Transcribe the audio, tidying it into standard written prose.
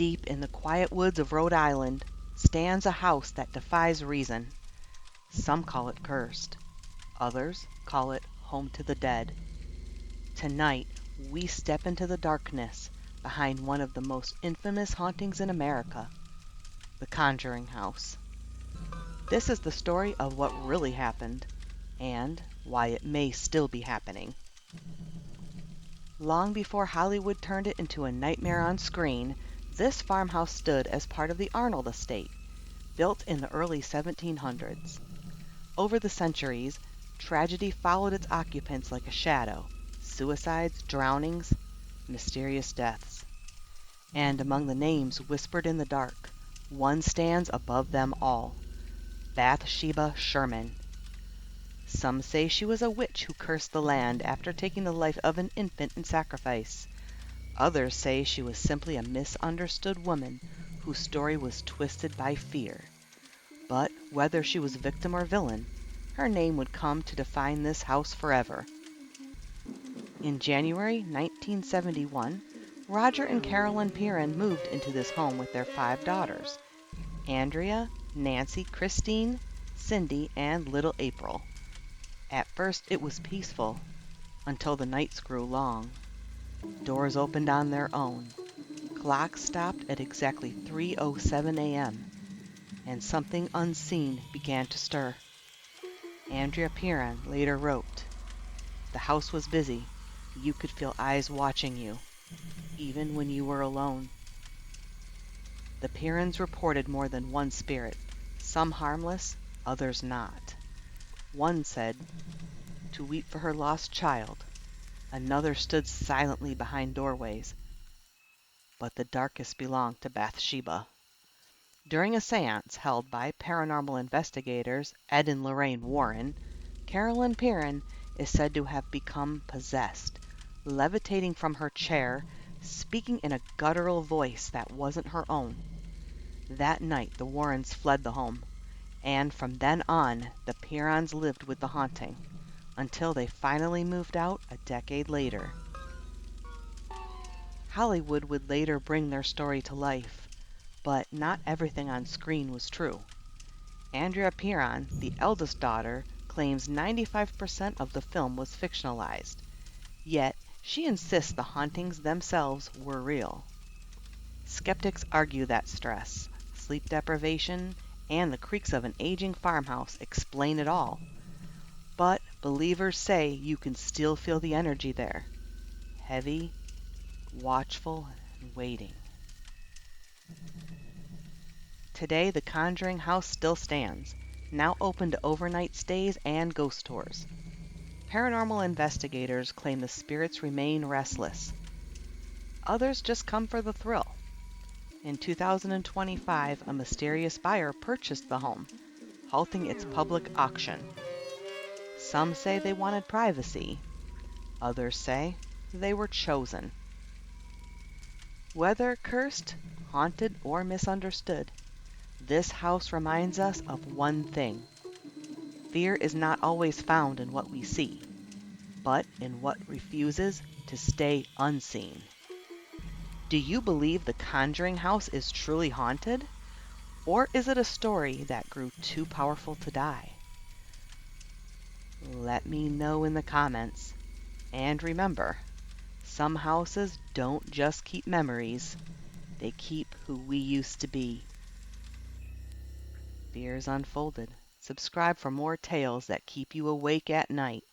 Deep in the quiet woods of Rhode Island stands a house that defies reason. Some call it cursed. Others call it home to the dead. Tonight, we step into the darkness behind one of the most infamous hauntings in America, the Conjuring House. This is the story of what really happened and why it may still be happening. Long before Hollywood turned it into a nightmare on screen, this farmhouse stood as part of the Arnold estate, built in the early 1700s. Over the centuries, tragedy followed its occupants like a shadow: suicides, drownings, mysterious deaths. And among the names whispered in the dark, one stands above them all: Bathsheba Sherman. Some say she was a witch who cursed the land after taking the life of an infant in sacrifice. Others say she was simply a misunderstood woman whose story was twisted by fear. But whether she was victim or villain, her name would come to define this house forever. In January 1971, Roger and Carolyn Perron moved into this home with their 5 daughters: Andrea, Nancy, Christine, Cindy, and little April. At first it was peaceful, until the nights grew long. Doors opened on their own. Clocks stopped at exactly 3:07 a.m., and something unseen began to stir. Andrea Perron later wrote, "The house was busy. You could feel eyes watching you, even when you were alone." The Perrons reported more than one spirit, some harmless, others not. One said to weep for her lost child. Another stood silently behind doorways. But the darkest belonged to Bathsheba. During a seance held by paranormal investigators Ed and Lorraine Warren, Carolyn Perron is said to have become possessed, levitating from her chair, speaking in a guttural voice that wasn't her own. That night the Warrens fled the home, and from then on the Perrons lived with the haunting, until they finally moved out a decade later. Hollywood would later bring their story to life, but not everything on screen was true. Andrea Perron, the eldest daughter, claims 95% of the film was fictionalized, yet she insists the hauntings themselves were real. Skeptics argue that stress, sleep deprivation, and the creaks of an aging farmhouse explain it all. But believers say you can still feel the energy there, heavy, watchful, and waiting. Today, the Conjuring House still stands, now open to overnight stays and ghost tours. Paranormal investigators claim the spirits remain restless. Others just come for the thrill. In 2025, a mysterious buyer purchased the home, halting its public auction. Some say they wanted privacy. Others say they were chosen. Whether cursed, haunted, or misunderstood, this house reminds us of one thing: fear is not always found in what we see, but in what refuses to stay unseen. Do you believe the Conjuring House is truly haunted? Or is it a story that grew too powerful to die? Let me know in the comments. And remember, some houses don't just keep memories, they keep who we used to be. Fears Unfolded. Subscribe for more tales that keep you awake at night.